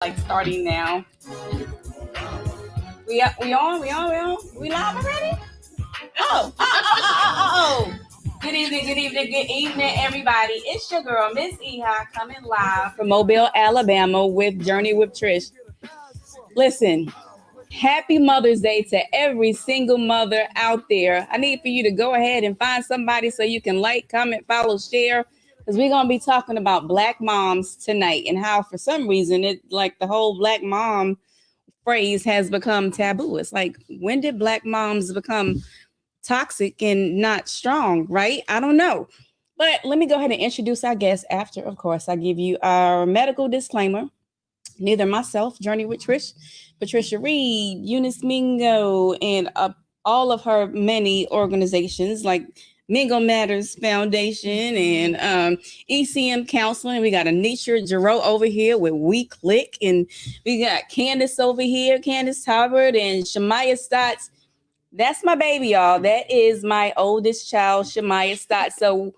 Like starting now. We live already? Oh. Good evening, everybody. It's your girl, Miss Eha, coming live from Mobile, Alabama with Journey with Trish. Listen, happy Mother's Day to every single mother out there. I need for you to go ahead and find somebody so you can like, comment, follow, share, because we're going to be talking about black moms tonight and how for some reason it like the whole black mom phrase has become taboo. It's like, when did black moms become toxic and not strong, right? I don't know. But let me go ahead and introduce our guest after, of course, I give you our medical disclaimer. Neither myself, Journey with Trish, Patricia Reed, Eunice Mingo, and all of her many organizations like Mingo Matters Foundation and ECM Counseling. We got Anisha Giroux over here with We Click, and we got Candace over here, Candace Talbert, and Shamaya Stotts. That's my baby, y'all. That is my oldest child, Shamaya Stott. So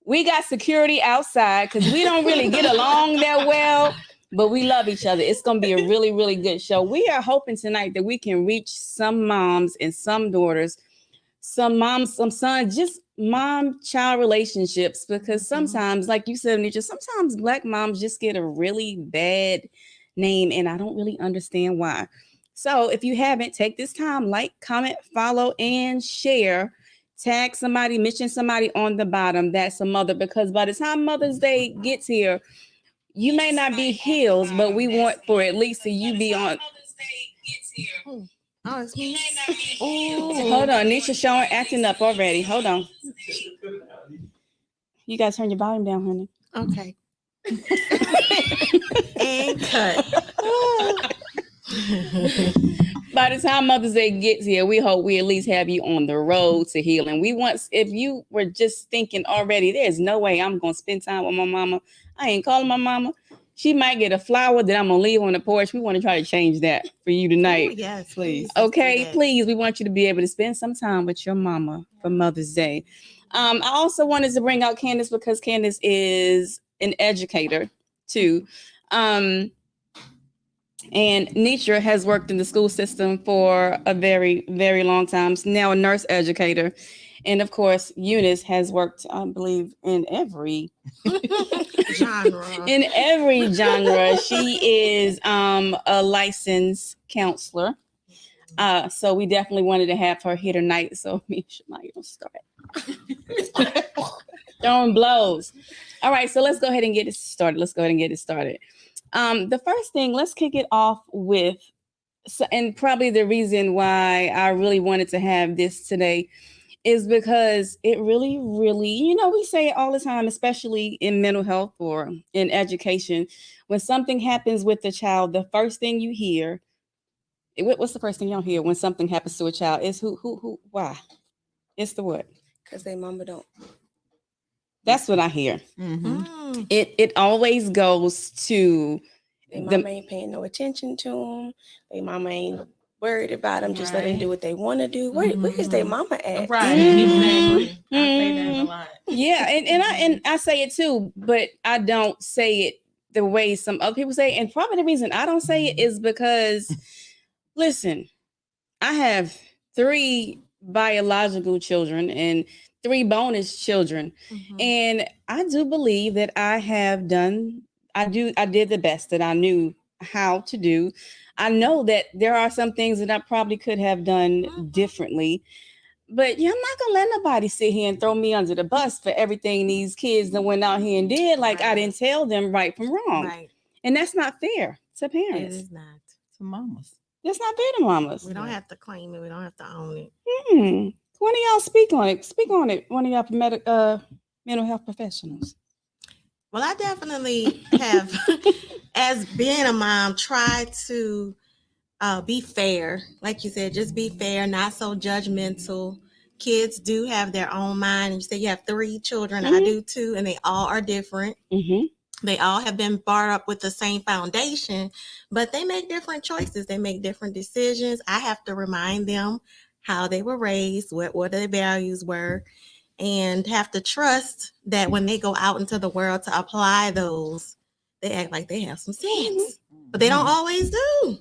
we got security outside because we don't really get along that well, but we love each other. It's going to be a really, really good show. We are hoping tonight that we can reach some moms and some daughters, some moms, some sons, just mom-child relationships, because sometimes, like you said, Anitra, sometimes black moms just get a really bad name, and I don't really understand why. So if you haven't, take this time, like, comment, follow, and share. Tag somebody, mention somebody on the bottom that's a mother, because by the time Mother's Day gets here, you may not be heels, but we want for at least you be on. Oh, it's me. Hold on, Nisha showing acting up already. Hold on. You guys turn your volume down, honey. Okay. And cut. By the time Mother's Day gets here, we hope we at least have you on the road to healing. We want, if you were just thinking already, there's no way I'm going to spend time with my mama. I ain't calling my mama. She might get a flower that I'm going to leave on the porch. We want to try to change that for you tonight. Oh, yes, please. Okay, please. We want you to be able to spend some time with your mama for Mother's Day. I also wanted to bring out Candace because Candace is an educator too. And Nitra has worked in the school system for a very, very long time. She's now a nurse educator. And of course, Eunice has worked, I believe, in every genre. In every genre. She is a licensed counselor. So we definitely wanted to have her here tonight. So me and Shamaya don't start. Throwing blows. All right, so let's go ahead and get it started. The first thing, let's kick it off with, and probably the reason why I really wanted to have this today is because it really, really, we say it all the time, especially in mental health or in education, when something happens with the child, the first thing you hear, what's the first thing y'all hear when something happens to a child is who, why? It's the what? Because they mama don't. That's what I hear. Mm-hmm. It always goes to their mama ain't paying no attention to them. Their mama ain't worried about them. Just let them do what they want to do. Where is their mama at? Right. Exactly. I say that a lot. Yeah, and I say it too, but I don't say it the way some other people say it. And probably the reason I don't say it is because, listen, I have 3 biological children and 3 bonus children. Mm-hmm. And I do believe that I did the best that I knew how to do. I know that there are some things that I probably could have done differently, but I'm not gonna let nobody sit here and throw me under the bus for everything these kids that went out here and did. Like, right. I didn't tell them right from wrong. Right. And that's not fair to parents. It is not. To mamas. That's not fair to mamas. We don't have to claim it. We don't have to own it. One of y'all speak on it. Speak on it. One of y'all mental health professionals. Well, I definitely have, as being a mom, tried to be fair. Like you said, just be fair, not so judgmental. Kids do have their own mind. You say you have 3 children. Mm-hmm. I do too, and they all are different. Mm-hmm. They all have been brought up with the same foundation, but they make different choices. They make different decisions. I have to remind them how they were raised, what their values were, and have to trust that when they go out into the world to apply those, they act like they have some sense. But they don't always do.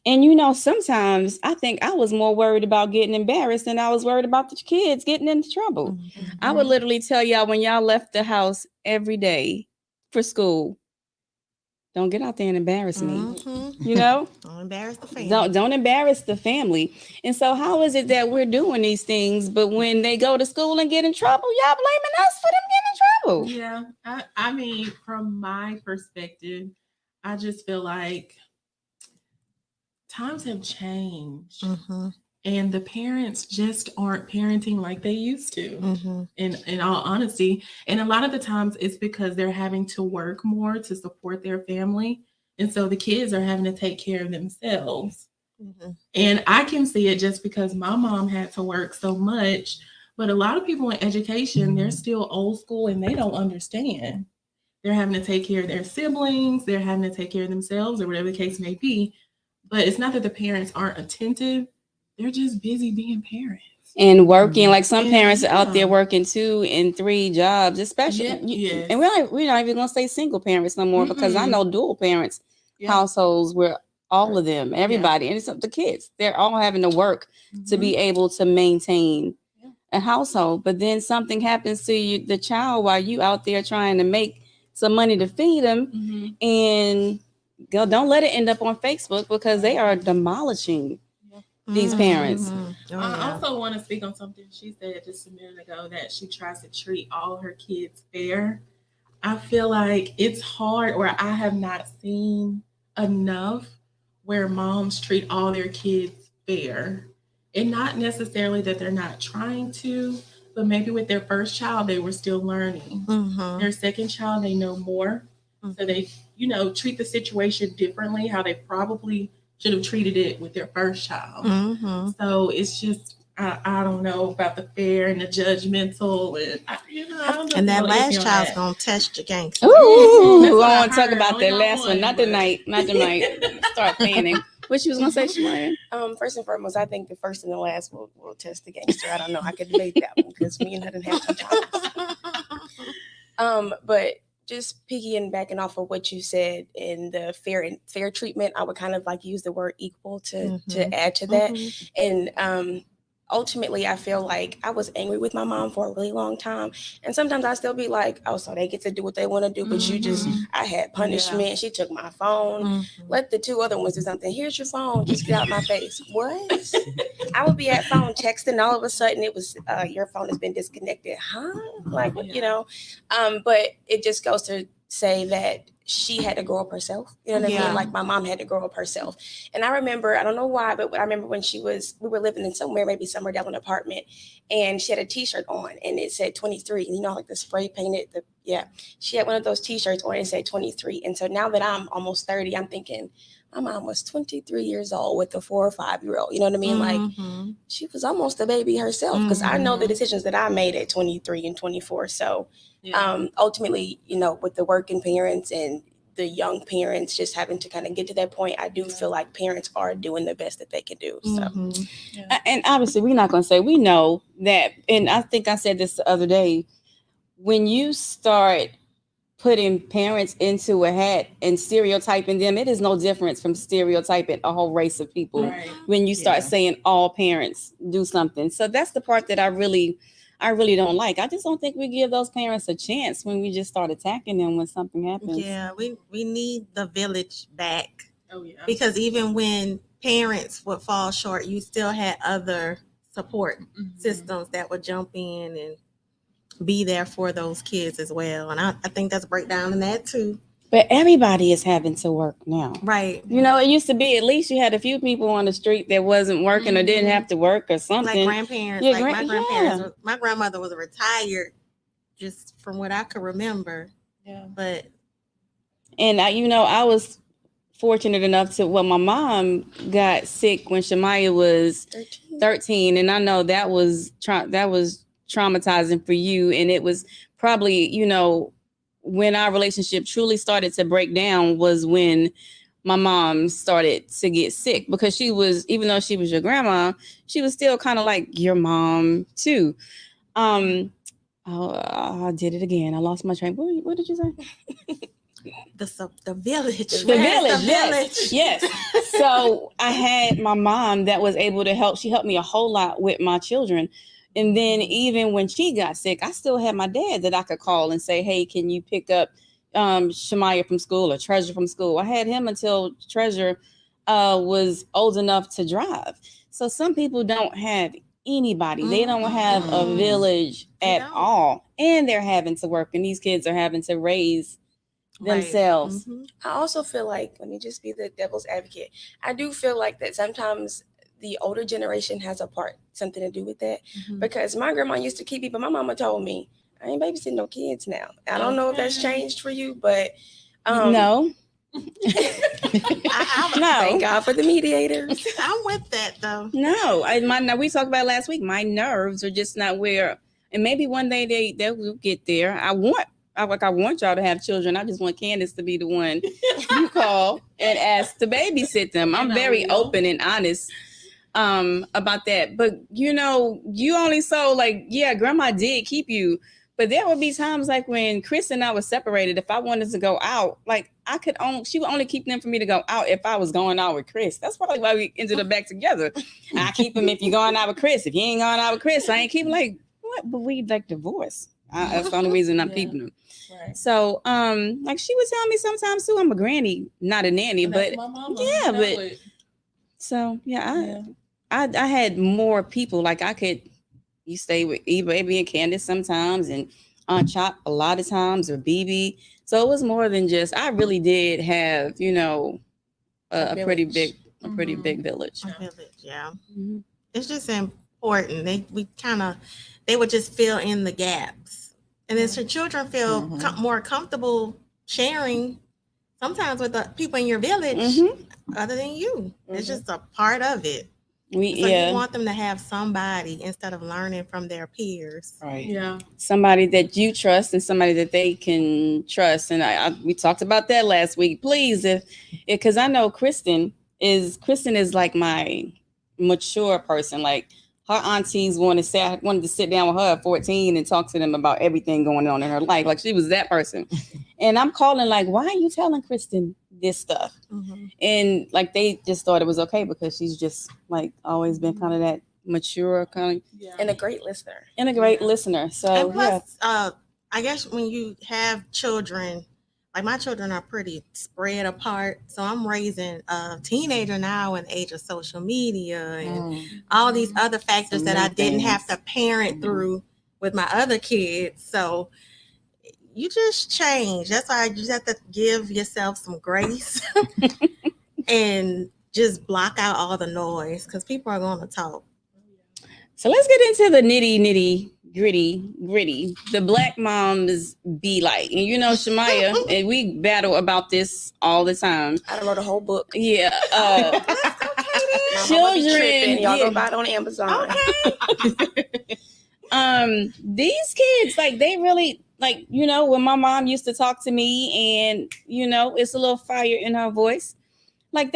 And you know, sometimes I think I was more worried about getting embarrassed than I was worried about the kids getting into trouble. Mm-hmm. I would literally tell y'all when y'all left the house every day for school, don't get out there and embarrass me. Mm-hmm. You know? Don't embarrass the family. Don't embarrass the family. And so how is it that we're doing these things, but when they go to school and get in trouble, y'all blaming us for them getting in trouble? Yeah. I mean, from my perspective, I just feel like times have changed. Mm-hmm. And the parents just aren't parenting like they used to, Mm-hmm. in all honesty. And a lot of the times it's because they're having to work more to support their family. And so the kids are having to take care of themselves. Mm-hmm. And I can see it just because my mom had to work so much. But a lot of people in education, they're still old school and they don't understand. They're having to take care of their siblings, they're having to take care of themselves, or whatever the case may be. But it's not that the parents aren't attentive, they're just busy being parents. And working, like some And, parents are out yeah. there working 2 and 3 jobs, especially. Yes. And we're not even gonna say single parents no more, because I know dual parents households where all of them, everybody, and it's the kids, they're all having to work to be able to maintain a household. But then something happens to you, the child, while you out there trying to make some money to feed them, and don't let it end up on Facebook, because they are demolishing these parents. Mm-hmm. I also want to speak on something she said just a minute ago, that she tries to treat all her kids fair. I feel like it's hard, or I have not seen enough where moms treat all their kids fair. And not necessarily that they're not trying to, but maybe with their first child, they were still learning. Mm-hmm. Their second child, they know more. So they, treat the situation differently, how they probably should have treated it with their first child. Mm-hmm. So it's just, I don't know about the fair and the judgmental, and I don't know. And that last child's gonna test your gangster. Ooh, That's I what I want to talk heard. about Only that got last one. one, Not but- tonight. Not tonight. Start fanning. What you was gonna say, Shemaya? First and foremost, I think the first and the last will test the gangster. I don't know. I could debate that one because me and her didn't have some time. But just backing off of what you said in the fair treatment, I would kind of like use the word equal to add to that. And ultimately, I feel like I was angry with my mom for a really long time. And sometimes I still be like, oh, so they get to do what they want to do, but I had punishment. Yeah. She took my phone. Let the 2 other ones do something. Here's your phone. Just get out my face. What? I would be at phone texting. All of a sudden it was, your phone has been disconnected. Huh? Like, but it just goes to say that she had to grow up herself. You know what I mean? Like my mom had to grow up herself. And I remember, I don't know why, but I remember when we were living in maybe somewhere down an apartment, and she had a t-shirt on and it said 23. And like the spray painted, she had one of those t-shirts on and it said 23. And so now that I'm almost 30, I'm thinking, my mom was 23 years old with a 4 or 5-year-old. You know what I mean? Like she was almost a baby herself, because I know the decisions that I made at 23 and 24. So ultimately, with the working parents and the young parents just having to kind of get to that point, I do feel like parents are doing the best that they can do. So, and obviously we're not going to say we know that. And I think I said this the other day, when you start putting parents into a hat and stereotyping them, it is no difference from stereotyping a whole race of people when you start saying all parents do something. So that's the part that I really don't like. I just don't think we give those parents a chance when we just start attacking them when something happens. Yeah, we need the village back. Oh yeah. Because even when parents would fall short, you still had other support systems that would jump in and be there for those kids as well. And I think that's a breakdown in that too. But everybody is having to work now. Right. It used to be at least you had a few people on the street that wasn't working or didn't have to work or something. Like grandparents. Yeah, my grandparents. My grandmother was retired, just from what I could remember. Yeah. But. And I was fortunate enough to, my mom got sick when Shemaya was 13. And I know that was traumatizing for you. And it was probably, when our relationship truly started to break down was when my mom started to get sick, because she was, even though she was your grandma, she was still kind of like your mom too. I did it again. I lost my train. What did you say? the village. The Where's village, the yes, village? yes. So I had my mom that was able to help. She helped me a whole lot with my children. And then even when she got sick, I still had my dad that I could call and say, hey, can you pick up Shemaya from school or Treasure from school? I had him until Treasure was old enough to drive. So some people don't have anybody. They don't have a village at all. And they're having to work. And these kids are having to raise themselves. I also feel like, let me just be the devil's advocate. I do feel like that sometimes the older generation has something to do with that, because my grandma used to keep me, but my mama told me I ain't babysitting no kids now. I don't know if that's changed for you, but no. No. Thank God for the mediators. I'm with that though. No, we talked about it last week. My nerves are just not where, and maybe one day they will get there. I want y'all to have children. I just want Candace to be the one you call and ask to babysit them. I'm very open and honest about that. But you only saw grandma did keep you. But there would be times like when Chris and I were separated, if I wanted to go out, she would only keep them for me to go out if I was going out with Chris. That's probably why we ended up back together. I keep him if you're going out with Chris. If you ain't going out with Chris, I ain't keeping what? But we divorced. That's the only reason I'm keeping them. Right. So, she would tell me sometimes too, I'm a granny, not a nanny, but I had more people. You stay with Eva, Baby, and Candace sometimes, and Aunt Chop a lot of times, or BB. So it was more than just. I really did have, a pretty big village. A village, yeah. Mm-hmm. It's just important. They would just fill in the gaps, and then so children feel more comfortable sharing. Sometimes with the people in your village, other than you, it's just a part of it. You want them to have somebody instead of learning from their peers. Right. Yeah. Somebody that you trust and somebody that they can trust. And we talked about that last week. Please, because I know Kristen is like my mature person. Like her aunties wanted to sit down with her at 14 and talk to them about everything going on in her life. Like she was that person. And I'm calling why are you telling Kristen this stuff? And they just thought it was okay because she's just always been kind of that mature kind of and a great listener. So and plus, I guess when you have children, my children are pretty spread apart. So I'm raising a teenager now in the age of social media and all these other factors that I didn't have to parent through with my other kids. So you just change. That's why you just have to give yourself some grace and just block out all the noise because people are going to talk. So let's get into the nitty gritty. The black moms be like, and Shemaya, and we battle about this all the time. I don't know the whole book. Yeah. Children, y'all go buy it on Amazon. Okay. These kids, they really. When my mom used to talk to me and, it's a little fire in her voice, they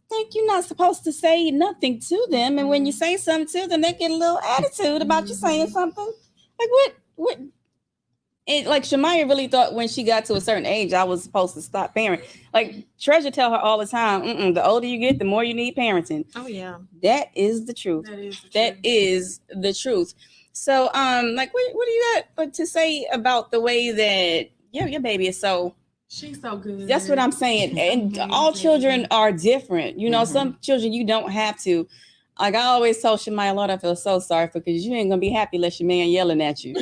think you're not supposed to say nothing to them. And when you say something to them, they get a little attitude about you saying something. What? And Shemaya really thought when she got to a certain age, I was supposed to stop parenting. Treasure tell her all the time, the older you get, the more you need parenting. Oh, yeah. That is the truth. That is the truth. So, what do you got to say about the way that your baby is so? She's so good. That's what I'm saying. And all children are different. Some children you don't have to. I always told Shemaya, Lord, I feel so sorry for because you ain't gonna be happy unless your man yelling at you.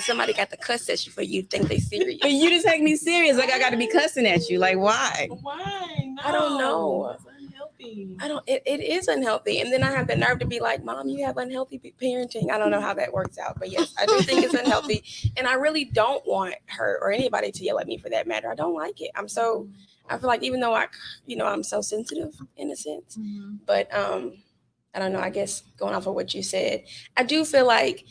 Somebody got to cuss at you for you think they serious. But you just take me serious. I got to be cussing at you. Why? Why? No. I don't know. It is unhealthy. And then I have the nerve to be like, Mom, you have unhealthy parenting. I don't know how that works out. But yes, I do think it's unhealthy. And I really don't want her or anybody to yell at me for that matter. I don't like it. I feel like even though I'm so sensitive in a sense, but I don't know, I guess going off of what you said, I do feel like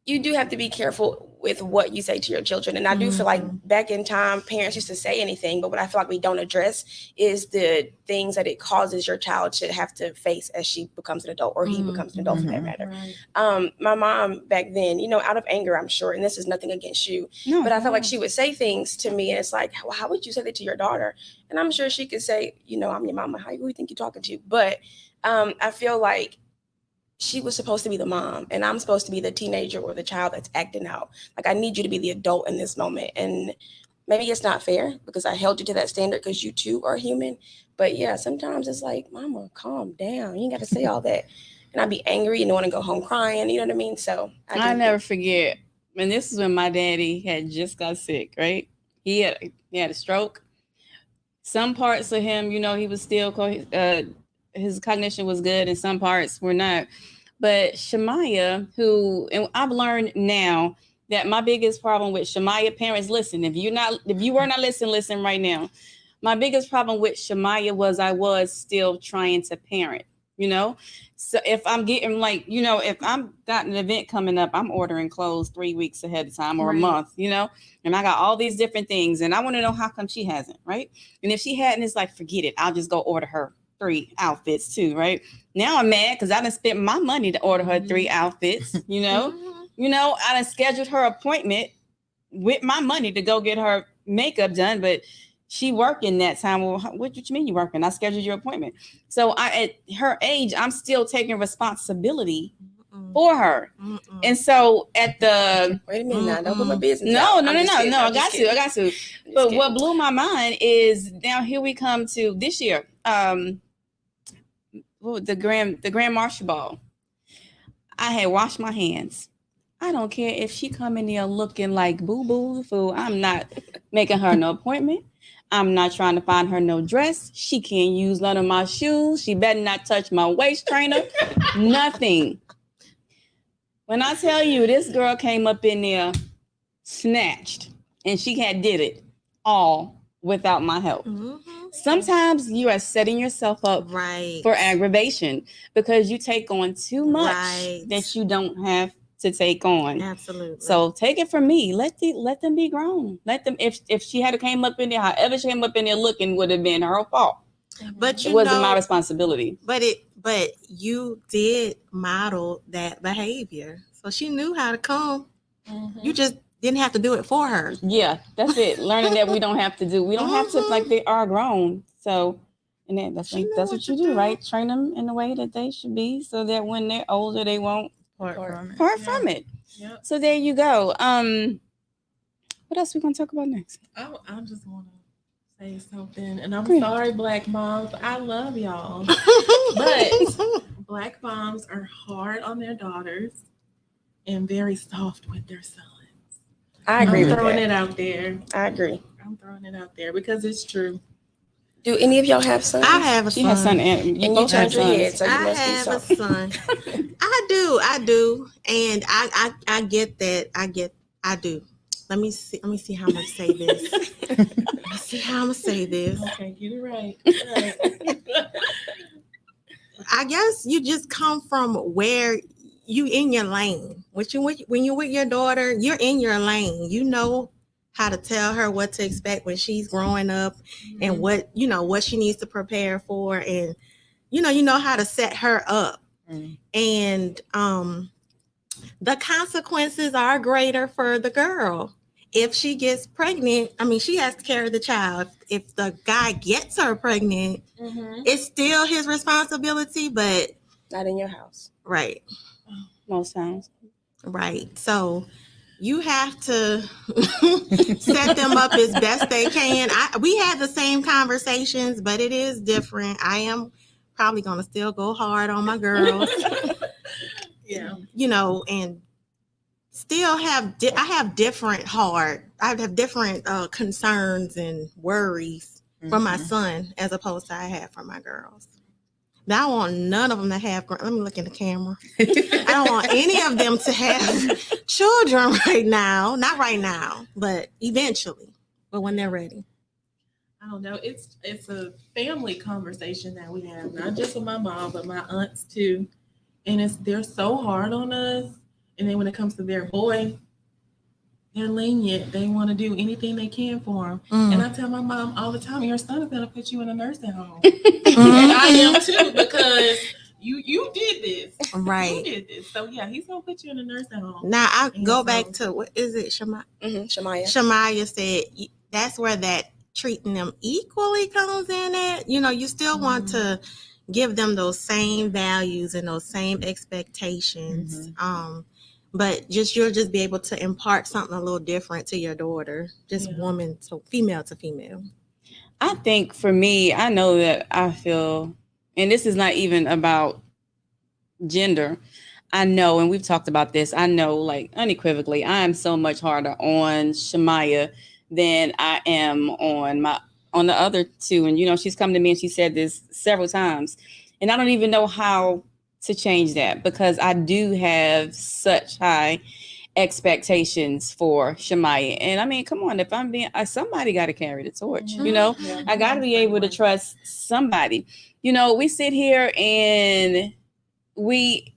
you do have to be careful with what you say to your children. And I do feel like back in time, parents used to say anything, but what I feel like we don't address is the things that it causes your child to have to face as she becomes an adult, or he becomes an adult for that matter. Right. My mom back then, out of anger, I'm sure, and this is nothing against you, but I felt like she would say things to me, and it's like, well, how would you say that to your daughter? And I'm sure she could say, I'm your mama. Who do you think you're talking to? But I feel like she was supposed to be the mom, and I'm supposed to be the teenager or the child that's acting out. Like, I need you to be the adult in this moment. And maybe it's not fair because I held you to that standard because you too are human. But yeah, sometimes it's like, mama, calm down. You ain't got to say all that. And I'd be angry and want to go home crying. You know what I mean? So I never forget. And this is when my daddy had just got sick, right? He had a stroke. Some parts of him, he was still, his cognition was good, and some parts were not. But Shemaiah, and I've learned now that my biggest problem with Shemaiah, parents, listen, if you were not listening, listen right now. My biggest problem with Shemaiah was I was still trying to parent, So if I'm getting if I'm got an event coming up, I'm ordering clothes 3 weeks ahead of time or a month, and I got all these different things, and I want to know how come she hasn't, right? And if she hadn't, it's like, forget it. I'll just go order her 3 outfits too, right? Now I'm mad because I done spent my money to order her 3 outfits, I done scheduled her appointment with my money to go get her makeup done, but she working that time. Well, what you mean you working? I scheduled your appointment. So at her age, I'm still taking responsibility for her. And so at the wait a minute now, don't put my business no, out. No. I got to. But what blew my mind is now here we come to this year. The Grand Marshal Ball. I had washed my hands. I don't care if she come in there looking like boo-boo fool. I'm not making her no appointment. I'm not trying to find her no dress. She can't use none of my shoes. She better not touch my waist trainer. Nothing. When I tell you this girl came up in there snatched, and she did it all without my help. Sometimes you are setting yourself up for aggravation because you take on too much that you don't have to take on. Absolutely. So take it from me. Let them be grown. Let them. If she had came up in there, however she came up in there looking, would have been her fault. But it wasn't my responsibility. But you did model that behavior, so she knew how to come. You just didn't have to do it for her. Yeah, that's it. Learning that we don't have to do. We don't have to, like, they are grown. So, and that's what you do, right? Train them in the way that they should be, so that when they're older, they won't part from it. Yep. So there you go. What else we gonna talk about next? I just want to say something, and I'm sorry, Black moms. I love y'all, but Black moms are hard on their daughters and very soft with their sons. I agree. I'm throwing it out there. I agree. I'm throwing it out there because it's true. Do any of y'all have sons? I have a son. She has son, and you both have your head, sons. so you I must have be a soft. son. I do, and I get that. I do. Let me see how I'm gonna say this. Let's see how I'm gonna say this. Okay, get it right. I guess you just come from where you in your lane. When you're with your daughter, you're in your lane. You know how to tell her what to expect when she's growing up, and what she needs to prepare for, and you know how to set her up. And the consequences are greater for the girl. If she gets pregnant, she has to carry the child. If the guy gets her pregnant, it's still his responsibility, but not in your house. Right. Most times. Right. So you have to set them up as best they can. We had the same conversations, but it is different. I am probably going to still go hard on my girls. Yeah. And still have different concerns and worries for my son as opposed to I have for my girls. Now I want none of them to have. Let me look in the camera. I don't want any of them to have children right now. Not right now, but eventually. But when they're ready. I don't know. It's a family conversation that we have, not just with my mom, but my aunts too. And they're so hard on us And then when it comes to their boy, they're lenient. They want to do anything they can for him. And I tell my mom all the time, your son is going to put you in a nursing home. And I am too, because you did this. Right. You did this. So yeah, he's going to put you in a nursing home. Now I go back to, what is it, Shamaya? Shamaya. Shamaya said that's where that treating them equally comes in at. You know, you still want to give them those same values and those same expectations. But you'll just be able to impart something a little different to your daughter, just woman to female to female. I think for me, I know that I feel, and this is not even about gender. I know, and we've talked about this, I know, like, unequivocally, I am so much harder on Shamaya than I am on the other two. And, you know, she's come to me and she said this several times, and I don't even know how to change that, because I do have such high expectations for Shamaya. And I mean, come on, if I'm being, somebody got to carry the torch, you know, I got to be able to trust somebody. You know, we sit here and we,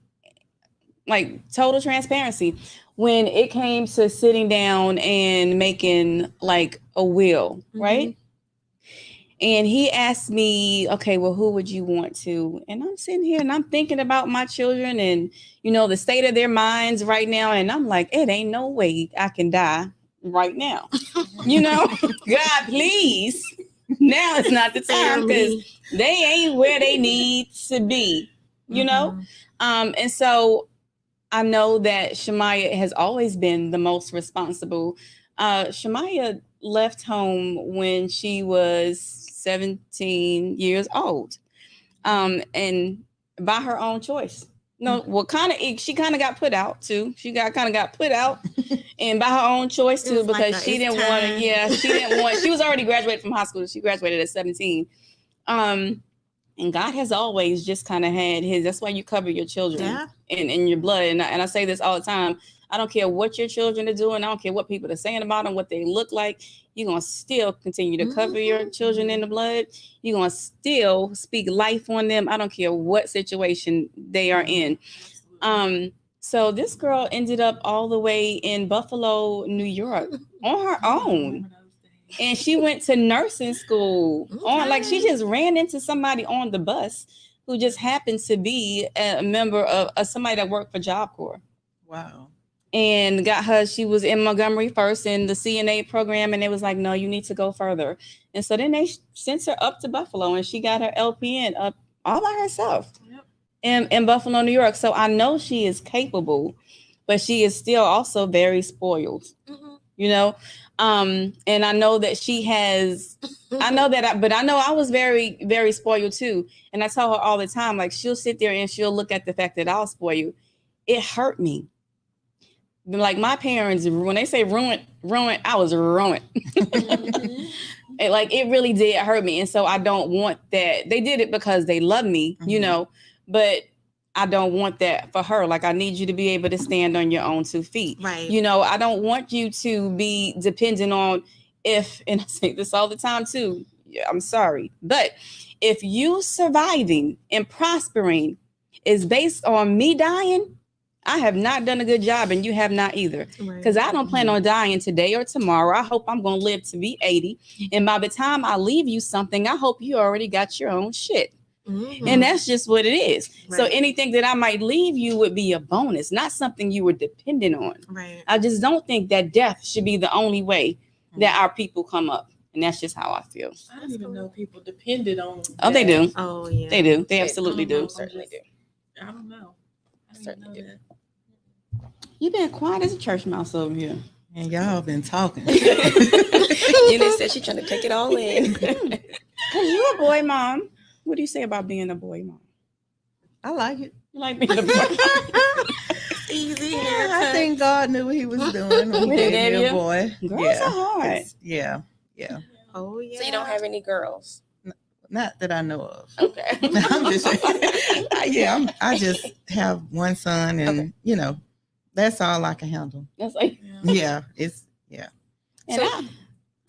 like, total transparency, when it came to sitting down and making like a will, right? And he asked me, okay, well, who would you want to? And I'm sitting here and I'm thinking about my children and, you know, the state of their minds right now. And I'm like, it ain't no way I can die right now. You know, God, please. Now is not the time, because they ain't where they need to be, you know? And so I know that Shamaya has always been the most responsible. Shamaya left home when she was 17 years old, and by her own choice. No, well, she kind of got put out too. She got put out, and by her own choice too, because like she didn't want to. Yeah, she didn't want. She was already graduated from high school. She graduated at 17. And God has always just kind of had his. That's why you cover your children in your blood. And I say this all the time. I don't care what your children are doing. I don't care what people are saying about them, what they look like. You're going to still continue to cover your children in the blood. You're going to still speak life on them. I don't care what situation they are in. So this girl ended up all the way in Buffalo, New York on her own. And she went to nursing school like she just ran into somebody on the bus who just happened to be a member of somebody that worked for Job Corps. Wow. And got her, she was in Montgomery first in the CNA program, and it was like, no, you need to go further. And so then they sent her up to Buffalo, and she got her LPN up all by herself in Buffalo, New York. So I know she is capable, but she is still also very spoiled, you know? And I know that she has, I know I was very, very spoiled too. And I tell her all the time, like, she'll sit there and she'll look at the fact that I'll spoil you. It hurt me. Like, my parents, when they say ruined, I was ruined. And like, it really did hurt me. And so I don't want that. They did it because they love me, you know, but I don't want that for her. Like, I need you to be able to stand on your own 2 feet. Right. You know, I don't want you to be dependent on and I say this all the time too. I'm sorry. But if you surviving and prospering is based on me dying, I have not done a good job, and you have not either. Because I don't plan on dying today or tomorrow. I hope I'm going to live to be 80. And by the time I leave you something, I hope you already got your own shit. And that's just what it is. So anything that I might leave you would be a bonus, not something you were dependent on. I just don't think that death should be the only way that our people come up. And that's just how I feel. I didn't even know people depended on Oh, they do. Oh, yeah. They do. They absolutely do. Certainly do. I don't know. I Certainly do. You've been quiet as a church mouse over here. And y'all been talking. Eunice said she's trying to take it all in. Because you're a boy mom. What do you say about being a boy mom? I like it. You like being a boy mom? Easy. Yeah, I think God knew what he was doing when he gave me a boy. Girls are hard. Yeah. Oh, yeah. So you don't have any girls? Not that I know of. Okay. I'm just I just have one son, and you know, that's all I can handle. That's like Yeah, it's And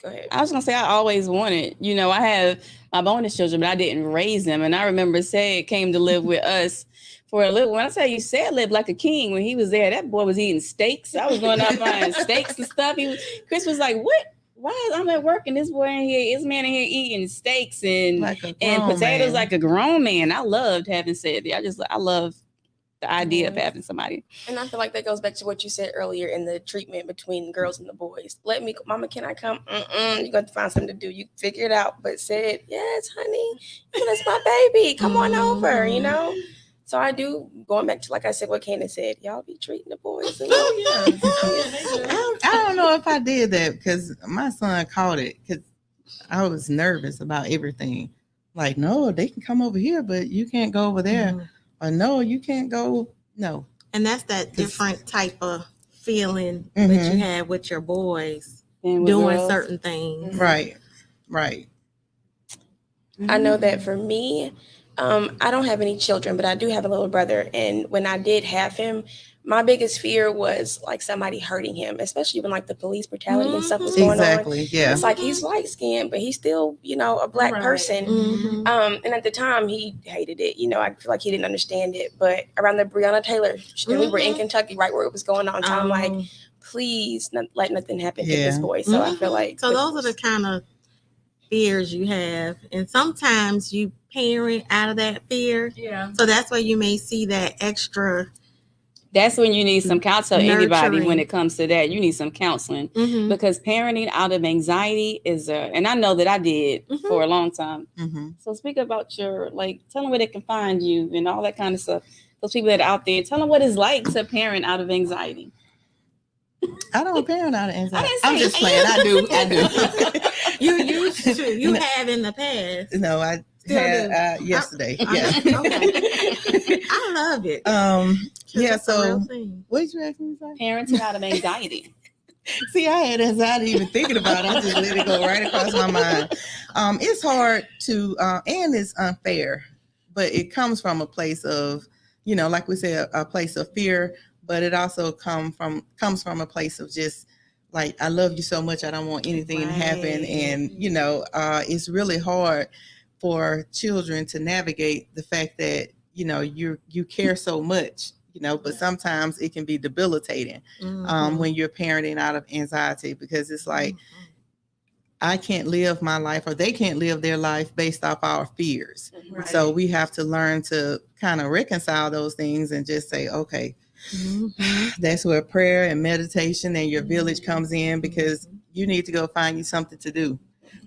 Go ahead. I was gonna say I always wanted, I have my bonus children, but I didn't raise them. And I remember Sid came to live with us for a little. When I tell you, Sid lived like a king when he was there. That boy was eating steaks. I was going out buying steaks and stuff. Chris was like, "What? Why I'm at work and this boy in here, this man in here eating steaks and Like a and grown potatoes man. like a grown man." I loved having Sid there. I love the idea of having somebody. And I feel like that goes back to what you said earlier in the treatment between girls and the boys. Mama, can I come? You're going to find something to do. You figure it out. But said, yes, honey, that's my baby. Come on over, So I do, going back to, like I said, what Candace said, y'all be treating the boys. I don't know if I did that because my son caught it because I was nervous about everything. Like, no, they can come over here, but you can't go over there. Or no, you can't go. No. And that's that different type of feeling that you have with your boys doing girls. certain things. Right. I know that for me, I don't have any children, but I do have a little brother. And when I did have him, my biggest fear was like somebody hurting him, especially when like the police brutality and stuff was going on. Exactly. Yeah. It's like he's light skinned, but he's still, a black person. And at the time he hated it. I feel like he didn't understand it. But around the Breonna Taylor, and we were in Kentucky, right where it was going on. So I'm like, please not let nothing happen to this boy. So I feel like those are the kind of fears you have, and sometimes you parent out of that fear. Yeah. So that's why you may see that extra. That's when you need some counsel. Anybody, Nurturing. when it comes to that, you need some counseling because parenting out of anxiety is and I know that I did for a long time. So speak about tell them where they can find you and all that kind of stuff. Those people that are out there, tell them what it's like to parent out of anxiety. I don't parent out of anxiety. I I'm didn't just say playing. I do. You used to. You have in the past. No, I Still had yesterday. Yeah. Okay. I love it. Yeah. That's a So, real thing. what did you ask me to say? Parenting out of anxiety. See, I had anxiety even thinking about it. I just let it go right across my mind. It's hard to, and it's unfair, but it comes from a place of, like we said, a place of fear. But it also comes from a place of just like, I love you so much, I don't want anything to happen. And it's really hard for children to navigate the fact that you care so much. But sometimes it can be debilitating when you're parenting out of anxiety, because it's like, I can't live my life, or they can't live their life based off our fears. Right. So we have to learn to kind of reconcile those things and just say, okay, that's where prayer and meditation and your village comes in, because you need to go find you something to do.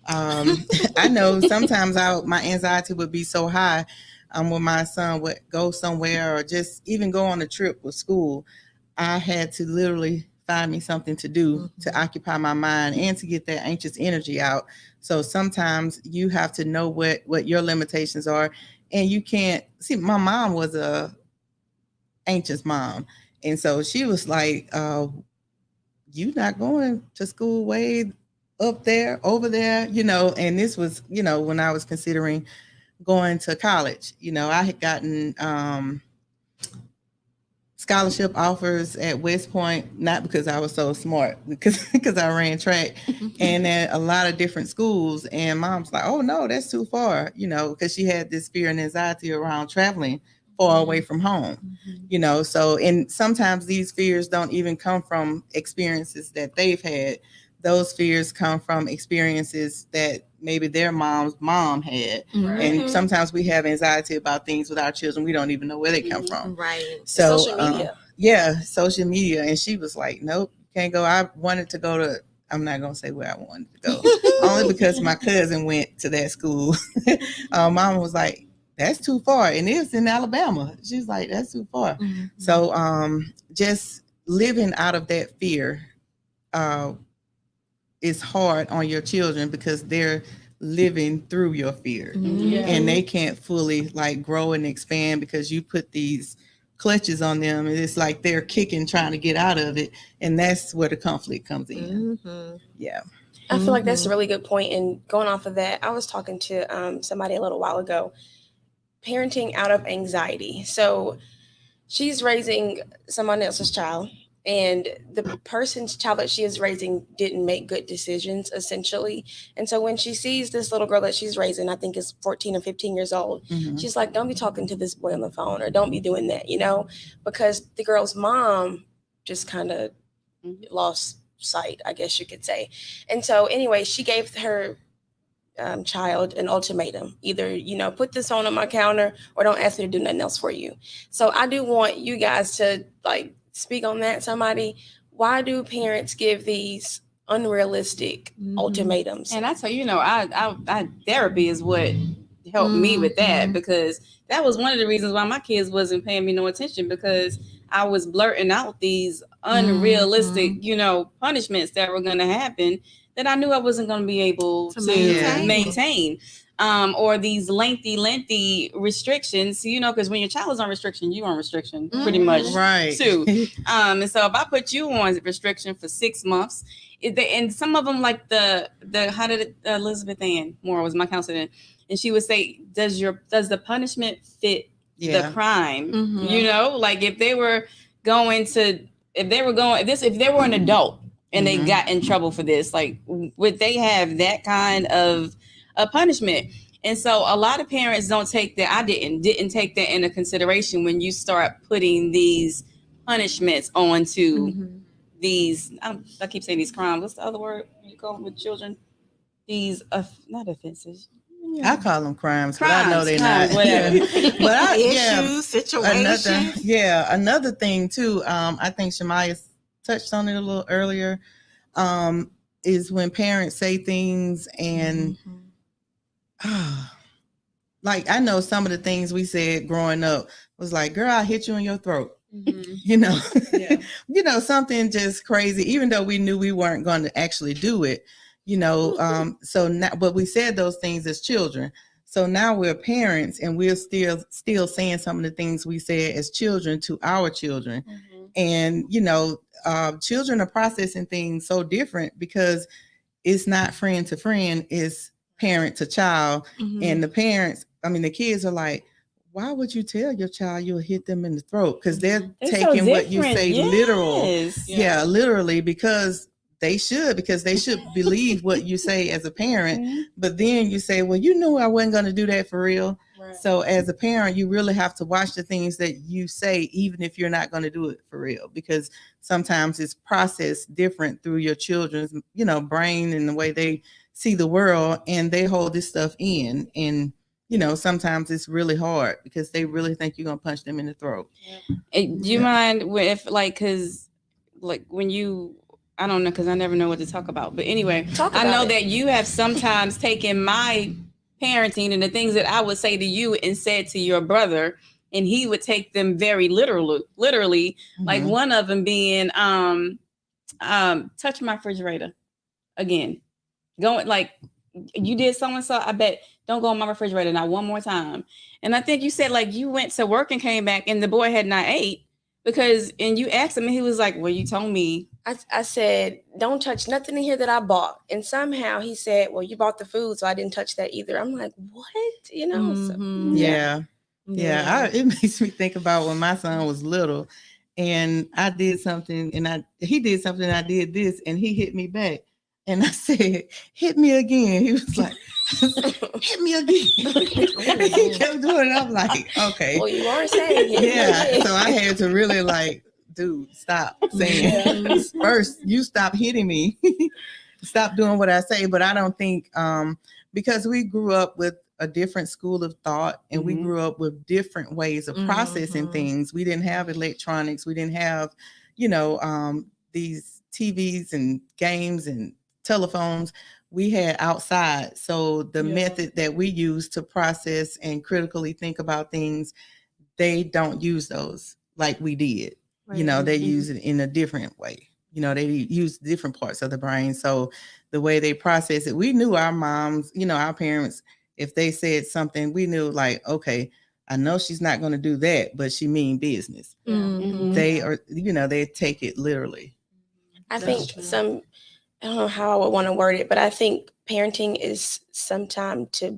I know sometimes my anxiety would be so high when my son would go somewhere or just even go on a trip with school. I had to literally find me something to do to occupy my mind and to get that anxious energy out. So sometimes you have to know what your limitations are, and you can't see. My mom was a anxious mom, and so she was like, "You not going to school way up there, over there, And this was, when I was considering going to college. I had gotten scholarship offers at West Point, not because I was so smart, because I ran track, and at a lot of different schools. And mom's like, "Oh no, that's too far," because she had this fear and anxiety around traveling far away from home, So, and sometimes these fears don't even come from experiences that they've had. Those fears come from experiences that maybe their mom's mom had. And sometimes we have anxiety about things with our children. We don't even know where they come from. Right. So, social media. Social media. And she was like, "Nope, can't go." I wanted to go to, I'm not going to say where I wanted to go, only because my cousin went to that school. Mom was like, "That's too far." And it's in Alabama. She's like, "That's too far." So just living out of that fear is hard on your children, because they're living through your fear, and they can't fully like grow and expand because you put these clutches on them, and it's like they're kicking, trying to get out of it, and that's where the conflict comes in. Yeah. I feel like that's a really good point. And going off of that, I was talking to somebody a little while ago, parenting out of anxiety. So she's raising someone else's child, and the person's child that she is raising didn't make good decisions, essentially. And so when she sees this little girl that she's raising, I think is 14 or 15 years old, she's like, don't be talking to this boy on the phone, or don't be doing that, because the girl's mom just kind of lost sight, I guess you could say. And so anyway, she gave her child an ultimatum: either put this on my counter, or don't ask me to do nothing else for you. So I do want you guys to speak on that. Somebody, why do parents give these unrealistic ultimatums? And I tell you, I therapy is what helped me with that, because that was one of the reasons why my kids wasn't paying me no attention, because I was blurting out these unrealistic, punishments that were going to happen that I knew I wasn't going to be able to maintain. Or these lengthy restrictions, because when your child is on restriction, you're on restriction pretty much too. And so if I put you on restriction for 6 months, and some of them, like the how did Elizabeth Ann Moore was my counselor, and she would say, does the punishment fit the crime? If they were an adult and they got in trouble for this, would they have that kind of a punishment? And so a lot of parents don't take that. I didn't take that into consideration when you start putting these punishments onto these. I keep saying these crimes. What's the other word you call them with children? These not offenses. I call them crimes, but I know they're not. Whatever. But issues, situations. Another thing too. I think Shamaya touched on it a little earlier. Is when parents say things and I know some of the things we said growing up was like, girl, I'll hit you in your throat. Something just crazy, even though we knew we weren't going to actually do it, so now, but we said those things as children. So now we're parents and we're still saying some of the things we said as children to our children. And, children are processing things so different, because it's not friend to friend, it's parent to child. And the parents, the kids are like, why would you tell your child you'll hit them in the throat? Because they're taking what you say literal. Literally, because they should believe what you say as a parent. But then you say, well, you knew I wasn't going to do that for real. So as a parent, you really have to watch the things that you say, even if you're not going to do it for real, because sometimes it's processed different through your children's, brain and the way they see the world, and they hold this stuff in. And, sometimes it's really hard because they really think you're going to punch them in the throat. Do you mind if because when you, I don't know, because I never know what to talk about. But anyway, I know that you have sometimes taken my parenting and the things that I would say to you and said to your brother, and he would take them very literally. Like one of them being, touch my refrigerator again. Going you did so and so, I bet don't go on my refrigerator not one more time. And I think you said you went to work and came back and the boy had not ate and you asked him and he was like, well, you told me. I said, don't touch nothing in here that I bought. And somehow he said, well, you bought the food, so I didn't touch that either. I'm like, what? It makes me think about when my son was little and I did something and he did something and I did this and he hit me back. And I said, hit me again. He was like, hit me again. He kept doing it. I'm like, okay. Well, you are saying it. So I had to really dude, stop saying first, you stop hitting me. Stop doing what I say. But I don't think, because we grew up with a different school of thought and we grew up with different ways of processing things. We didn't have electronics. We didn't have, these TVs and games and telephones. We had outside. So the method that we use to process and critically think about things, they don't use those like we did. Right. They use it in a different way. They use different parts of the brain. So the way they process it, we knew our moms, our parents, if they said something, we knew okay, I know she's not going to do that, but she mean business. They are, they take it literally. I think I don't know how I would want to word it, but I think parenting is sometimes to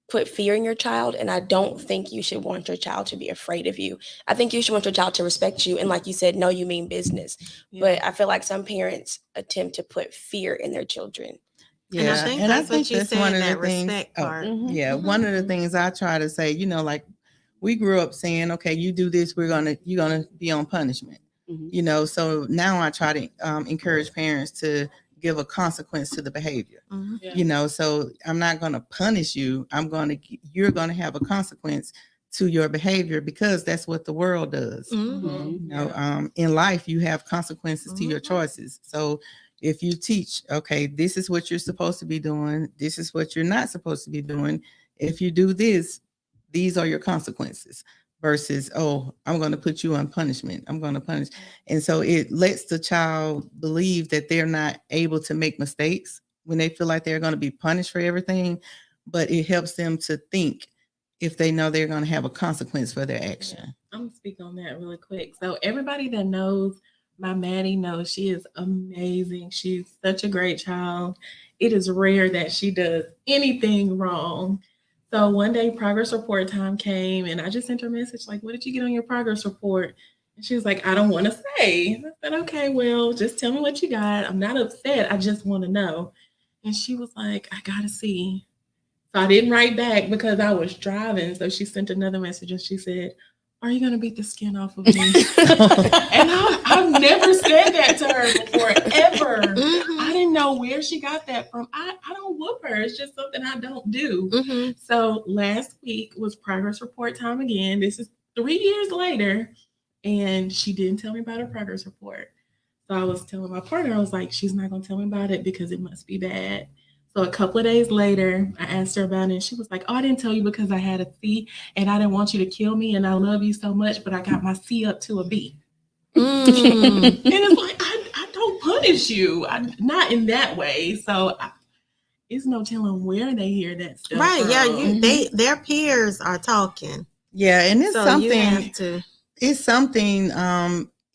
put fear in your child, and I don't think you should want your child to be afraid of you. I think you should want your child to respect you, and like you said, know you mean business. Yeah. But I feel like some parents attempt to put fear in their children. And I think that's what you said, that respect part. Yeah, one of the things I try to say, like we grew up saying, okay, you do this, you're gonna be on punishment. So now I try to encourage parents to give a consequence to the behavior. Yeah. So I'm not going to punish you. You're going to have a consequence to your behavior, because that's what the world does. In life, you have consequences to your choices. So if you teach, okay, this is what you're supposed to be doing, this is what you're not supposed to be doing. If you do this, these are your consequences. Versus, oh, I'm going to put you on punishment. I'm going to punish. And so it lets the child believe that they're not able to make mistakes when they feel like they're going to be punished for everything. But it helps them to think if they know they're going to have a consequence for their action. Yeah. I'm going to speak on that really quick. So everybody that knows my Maddie knows she is amazing. She's such a great child. It is rare that she does anything wrong. So one day progress report time came, and I just sent her a message like, what did you get on your progress report? And she was like, I don't want to say. And I said, okay, well, just tell me what you got. I'm not upset. I just want to know. And she was like, I got to see. So I didn't write back because I was driving. So she sent another message and she said, are you going to beat the skin off of me? And I've never said that to her before, ever. I didn't know where she got that from. I don't whoop her. It's just something I don't do. So last week was progress report time again. This is 3 years later, and she didn't tell me about her progress report. So I was telling my partner, I was like, she's not going to tell me about it because it must be bad. So a couple of days later, I asked her about it, and she was like, oh, I didn't tell you because I had a C, and I didn't want you to kill me, and I love you so much, but I got my C up to a B. And it's like, I don't punish you. Not in that way. So it's no telling where they hear that stuff Right, from. yeah, their peers are talking. Yeah, and it's So something, you have to. it's something,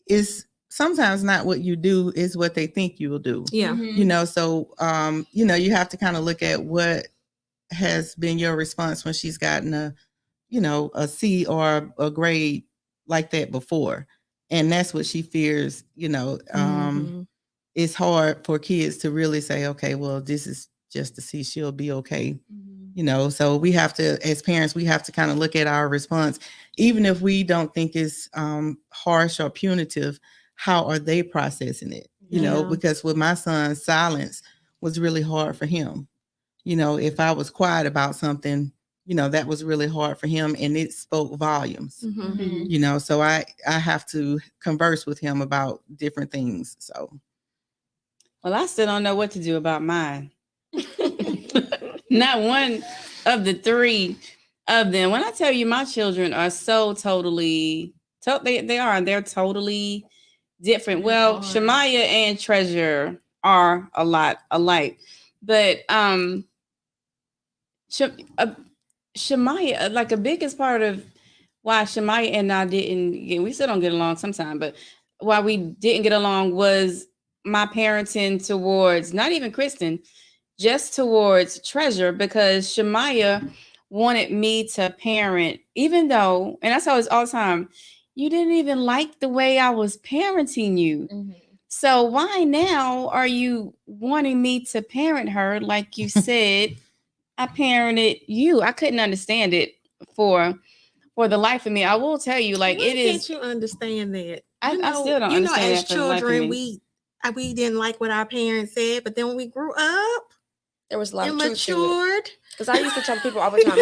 it's sometimes not what you do is what they think you will do. Yeah. So you have to kind of look at what has been your response when she's gotten a C or a grade like that before. And that's what she fears. It's hard for kids to really say, okay, well, this is just to see she'll be okay. So we have to, as parents, we have to kind of look at our response, even if we don't think it's harsh or punitive. How are they processing it? Because with my son, silence was really hard for him. If I was quiet about something, that was really hard for him, and it spoke volumes. So I have to converse with him about different things. So, well, I still don't know what to do about mine. Not one of the three of them. When I tell you, my children are so totally, they're totally different. Well, Shamaya and Treasure are a lot alike, but Shamaya, like, a biggest part of why Shamaya and I we still don't get along sometimes, but why we didn't get along was my parenting towards, not even Kristen, just towards Treasure, because Shamaya wanted me to parent, even though, and that's always all the time, you didn't even like the way I was parenting you. So why now are you wanting me to parent her like you said I parented you? I couldn't understand it for the life of me. I will tell you, like, Why it is. Can't you understand that? I still don't understand as that for the life of children, me. we didn't like what our parents said, but then when we grew up, there was a lot and of truth to it. matured. Because I used to tell people all the time,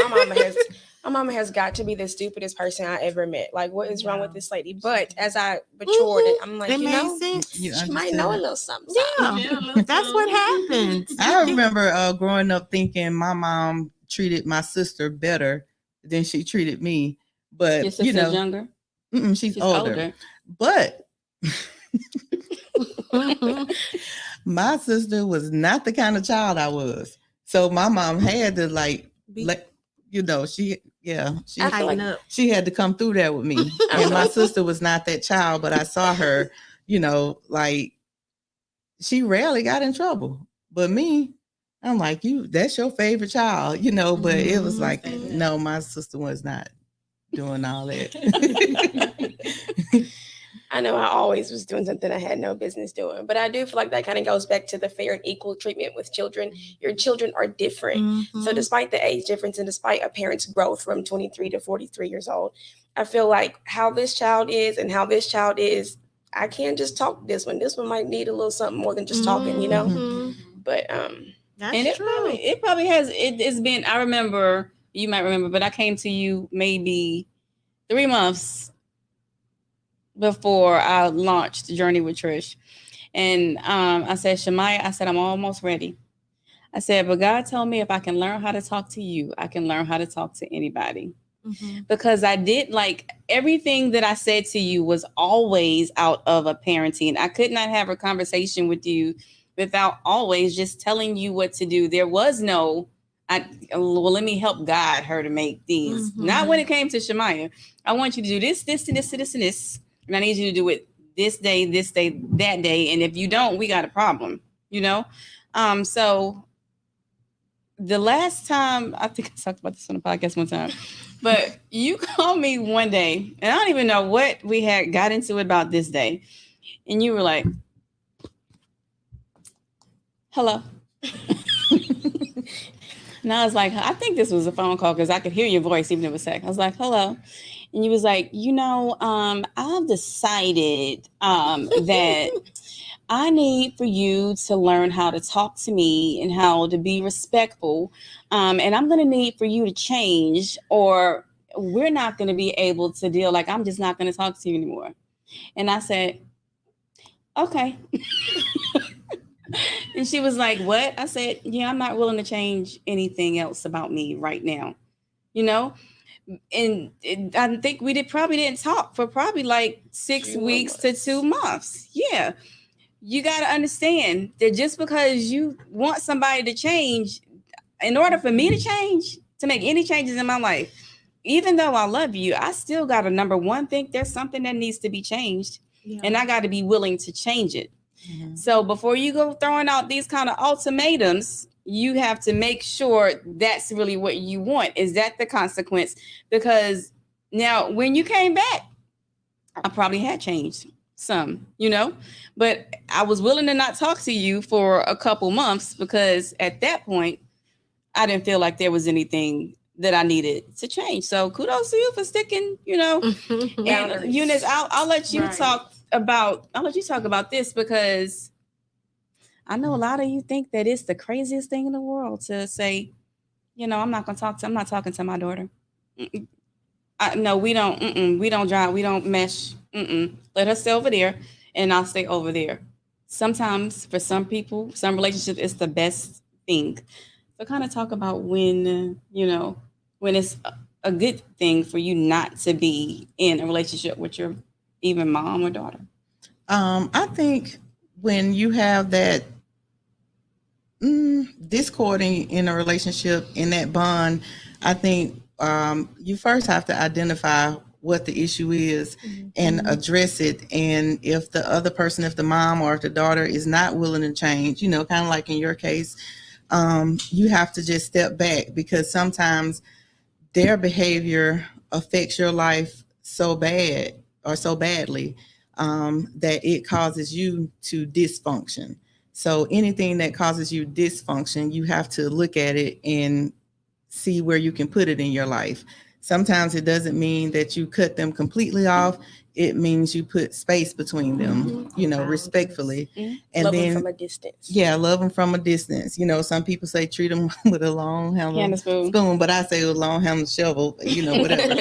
my mama has got to be the stupidest person I ever met. Like, what is wrong with this lady? But as I matured, I'm like, it made sense. She might know a little something. Yeah, that's what happens. I remember growing up thinking my mom treated my sister better than she treated me. But your sister's younger? She's older. But my sister was not the kind of child I was. So my mom had to she had to come through that with me. And my sister was not that child, but I saw her, she rarely got in trouble. But me, I'm like, that's your favorite child, but it was like, Mhm. no, my sister was not doing all that. I know I always was doing something I had no business doing, but I do feel like that kind of goes back to the fair and equal treatment with children. Your children are different. So despite the age difference and despite a parent's growth from 23 to 43 years old, I feel like how this child is and how this child is, I can't just talk to this one. This one might need a little something more than just talking, you know? But That's And true. it probably has. It's been. I remember. You might remember, but I came to you maybe 3 months before I launched Journey with Trish, and I said, Shemaya, I said I'm almost ready. I said, but God told me if I can learn how to talk to you, I can learn how to talk to anybody. Because I did, like, everything that I said to you was always out of a parenting. I could not have a conversation with you without always just telling you what to do. There was no, well, let me help guide her to make these. Not when it came to Shemaya. I want you to do this, this, and this, and this, and this. And I need you to do it this day, that day. And if you don't, we got a problem, So the last time, I think I talked about this on the podcast one time, but you called me one day, and I don't even know what we had got into about this day. And you were like, hello. And I was like, I think this was a phone call because I could hear your voice even if it was text. I was like, hello. And you was like, I've decided that I need for you to learn how to talk to me and how to be respectful. And I'm going to need for you to change, or we're not going to be able to deal. Like, I'm just not going to talk to you anymore. And I said, okay. And she was like, what? I said, yeah, I'm not willing to change anything else about me right now. And I think we probably didn't talk for probably like 6 weeks to 2 months. Yeah. You got to understand that just because you want somebody to change, in order for me to change, to make any changes in my life, even though I love you, I still got to, number one, think there's something that needs to be changed. Yeah. And I got to be willing to change it. Mm-hmm. So before you go throwing out these kind of ultimatums, you have to make sure that's really what you want. Is that the consequence? Because now when you came back, I probably had changed some, but I was willing to not talk to you for a couple months because at that point, I didn't feel like there was anything that I needed to change. So kudos to you for sticking, and Eunice, I'll let you talk about this because I know a lot of you think that it's the craziest thing in the world to say, I'm not talking to my daughter. No, we don't drive. We don't mesh. Let her stay over there and I'll stay over there. Sometimes for some people, some relationships, it's the best thing. So kind of talk about when it's a good thing for you not to be in a relationship with your even mom or daughter. I think when you have that discord in a relationship, in that bond, I think you first have to identify what the issue is and address it. And if the other person, if the mom or if the daughter is not willing to change, kind of like in your case, you have to just step back because sometimes their behavior affects your life so bad or so badly that it causes you to dysfunction. So anything that causes you dysfunction, you have to look at it and see where you can put it in your life. Sometimes it doesn't mean that you cut them completely off. It means you put space between them, respectfully. And love then them from a distance. Yeah, love them from a distance. Some people say treat them with a long handle spoon, but I say with a long handle shovel, whatever.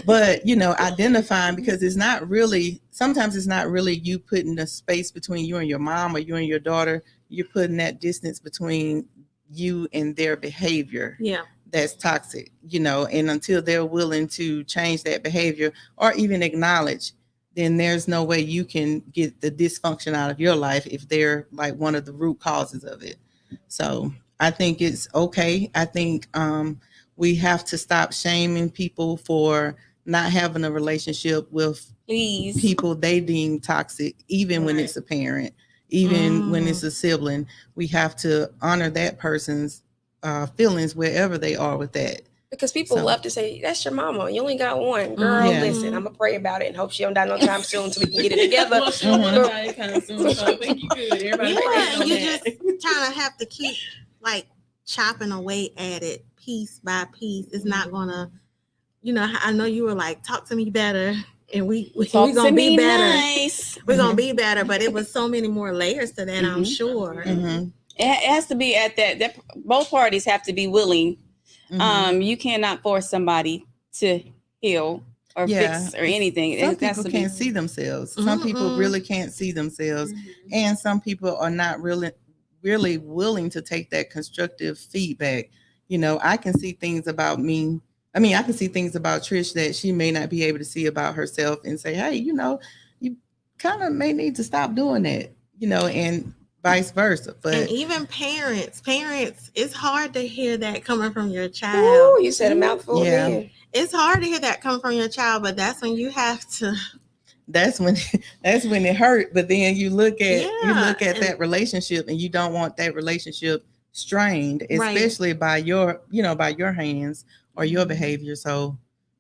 But, identifying, because it's not really, sometimes it's not really you putting the space between you and your mom or you and your daughter. You're putting that distance between you and their behavior. Yeah. That's toxic, and until they're willing to change that behavior or even acknowledge, then there's no way you can get the dysfunction out of your life if they're like one of the root causes of it. So I think it's okay. I think we have to stop shaming people for not having a relationship with people they deem toxic, even when it's a parent. Even when it's a sibling, we have to honor that person's feelings wherever they are with that. Because people love to say, that's your mama. You only got one. Girl, listen, I'm going to pray about it and hope she don't die no time soon so we can get it together. Well, she don't want to die anytime soon, so I think you good. Everybody You just kind of have to keep, like, chopping away at it piece by piece. It's not going to, I know you were like, talk to me better. And we're going to be better. Nice. We're going to be better. But it was so many more layers to that, I'm sure. It has to be at that both parties have to be willing. You cannot force somebody to heal or fix or anything. Some people can't see themselves. Some people really can't see themselves. And some people are not really willing to take that constructive feedback. I can see things about me. I mean, I can see things about Trish that she may not be able to see about herself and say, hey, you kind of may need to stop doing that, and vice versa. But and even parents, it's hard to hear that coming from your child. Ooh, you said a mouthful. Yeah. It's hard to hear that coming from your child, but that's when you have to. That's when it hurt. But then you look at that relationship, and you don't want that relationship strained, especially by your hands or your behavior. So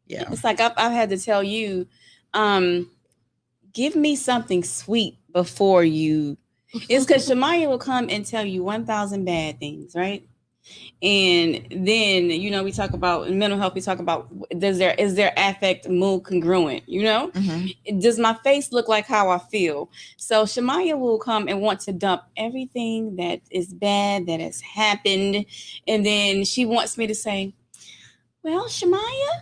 yeah, it's like I've had to tell you, give me something sweet before you. It's because Shamaya will come and tell you 1,000 bad things, right? And then, we talk about in mental health, we talk about is their affect mood congruent, Does my face look like how I feel? So Shamaya will come and want to dump everything that is bad that has happened. And then she wants me to say, well, Shamaya,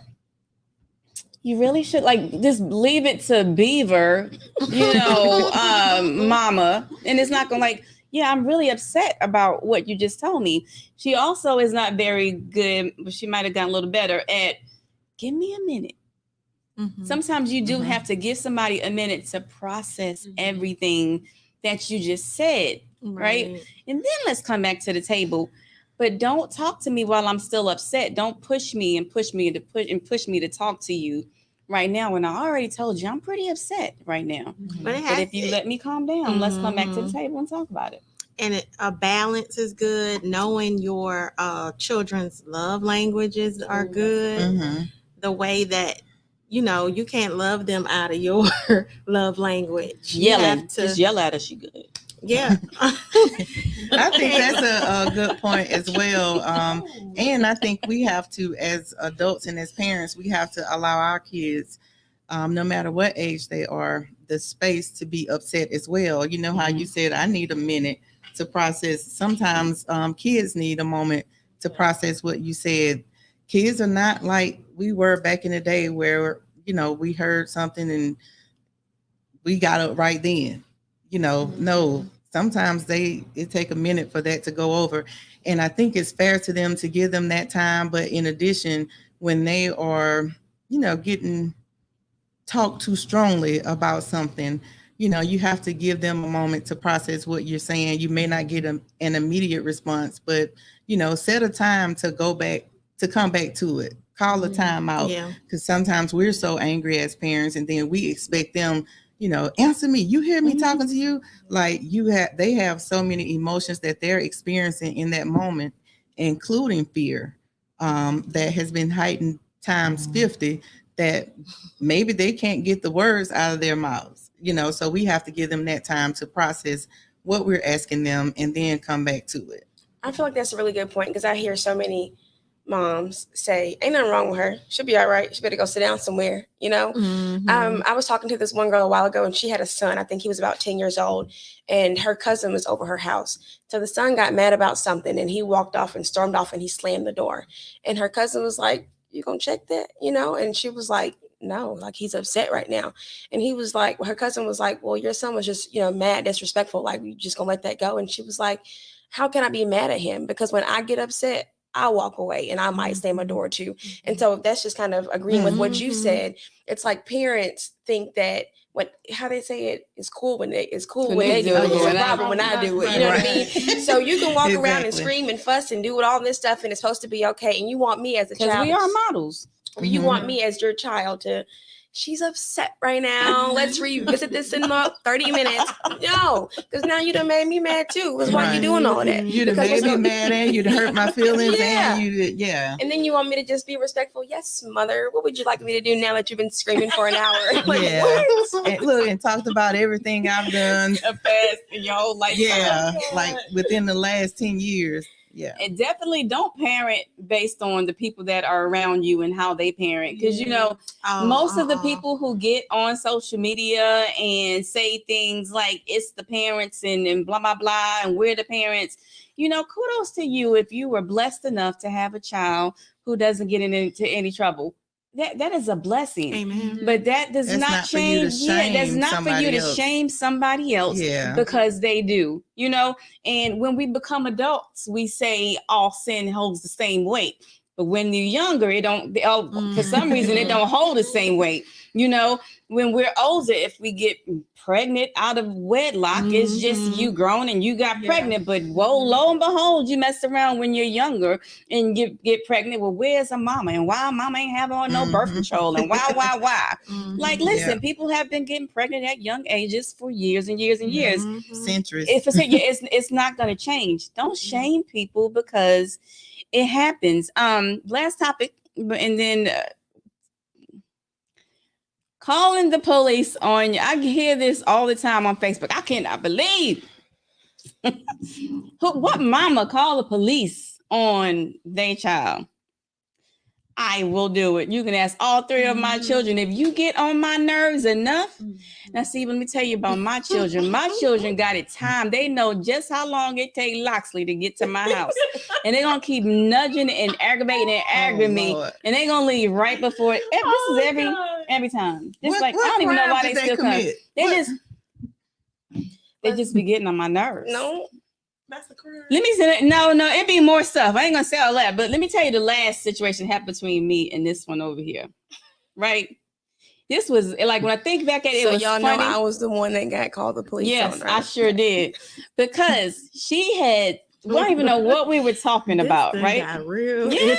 you really should just leave it to Beaver, mama. And it's not going to yeah, I'm really upset about what you just told me. She also is not very good, but she might have gotten a little better at give me a minute. Sometimes you do have to give somebody a minute to process everything that you just said, right? And then let's come back to the table. But don't talk to me while I'm still upset. Don't push me to talk to you right now. And I already told you I'm pretty upset right now. But if you let me calm down, let's come back to the table and talk about it. And a balance is good. Knowing your children's love languages are good. The way that you can't love them out of your love language. Yelling, just yell at her. She good. Yeah. I think that's a good point as well. And I think we have to, as adults and as parents, we have to allow our kids, no matter what age they are, the space to be upset as well. You know how you said, I need a minute to process. Sometimes kids need a moment to process what you said. Kids are not like we were back in the day where, we heard something and we got it right then. No, sometimes it take a minute for that to go over. And I think it's fair to them to give them that time. But in addition, when they are, getting talked too strongly about something, you have to give them a moment to process what you're saying. You may not get an immediate response, but, set a time to come back to it. Call a time out. Because sometimes we're so angry as parents, and then we expect them, answer me. You hear me talking to you? Like they have so many emotions that they're experiencing in that moment, including fear, that has been heightened times 50, that maybe they can't get the words out of their mouths, so we have to give them that time to process what we're asking them and then come back to it. I feel like that's a really good point, because I hear so many moms say, ain't nothing wrong with her. She'll be all right. She better go sit down somewhere, I was talking to this one girl a while ago, and she had a son. I think he was about 10 years old, and her cousin was over her house. So the son got mad about something, and he walked off and stormed off, and he slammed the door. And her cousin was like, you gonna check that, and she was like, no, like he's upset right now. And he was like, her cousin was like, well, your son was just, mad, disrespectful. Like, you just gonna let that go? And she was like, how can I be mad at him? Because when I get upset, I walk away and I might slam a door too. And so that's just kind of agreeing with what you said. It's like parents think that how they say it's cool when they do it. It's a problem when I do it. You know what I mean? So you can walk around and scream and fuss and do all this stuff, and it's supposed to be okay. And you want me as a child, because we are models. You want me as your child to, she's upset right now. Let's revisit this in about 30 minutes. No, because now you done made me mad too. Because why you doing all that? You done Because made me mad and you done hurt my feelings Yeah. and you did, yeah. And then you want me to just be respectful? Yes, mother. What would you like me to do now that you've been screaming for an hour? Like, Yeah. what? And look, and talked about everything I've done. Past in your whole life. Yeah, like within the last 10 years. Yeah. And definitely don't parent based on the people that are around you and how they parent. Because, you know, most of the people who get on social media and say things like it's the parents and blah, blah, blah, and we're the parents, you know, kudos to you if you were blessed enough to have a child who doesn't get into any trouble. That is a blessing. Amen. But that does That's not not for you to change. Yeah, that's shame not for you somebody to else. shame somebody else Yeah. because they do, you know. And when we become adults, we say all sin holds the same weight. But when you're younger, it don't. For some reason, it don't hold the same weight. You know, when we're older, if we get pregnant out of wedlock, it's just you grown and you got pregnant. But whoa, lo and behold, you mess around when you're younger and get pregnant. Well, where's a mama? And why mama ain't having on no birth control? And why? Like, listen, people have been getting pregnant at young ages for years and years and years. Centuries. It's not going to change. Don't shame people because it happens. Last topic, and then calling the police on you. I hear this all the time on Facebook. I cannot believe what mama call the police on their child. I will do it. You can ask all three of my children. If you get on my nerves enough, now see, let me tell you about my children. My children got it timed. They know just how long it takes Loxley to get to my house. And they're going to keep nudging and aggravating and aggravating me. Lord. And they're going to leave right before it. This is every time. Just I don't even know why they still come. They just be getting on my nerves. No. That's a crime. Let me say that. No, it'd be more stuff. I ain't gonna say all that, but let me tell you the last situation happened between me and this one over here. Right? This was like when I think back at it, So it was y'all funny. know I was the one that got called the police. Yes, on, right? I sure did. Because she had, we don't even know what we were talking about, right? Got real Yeah,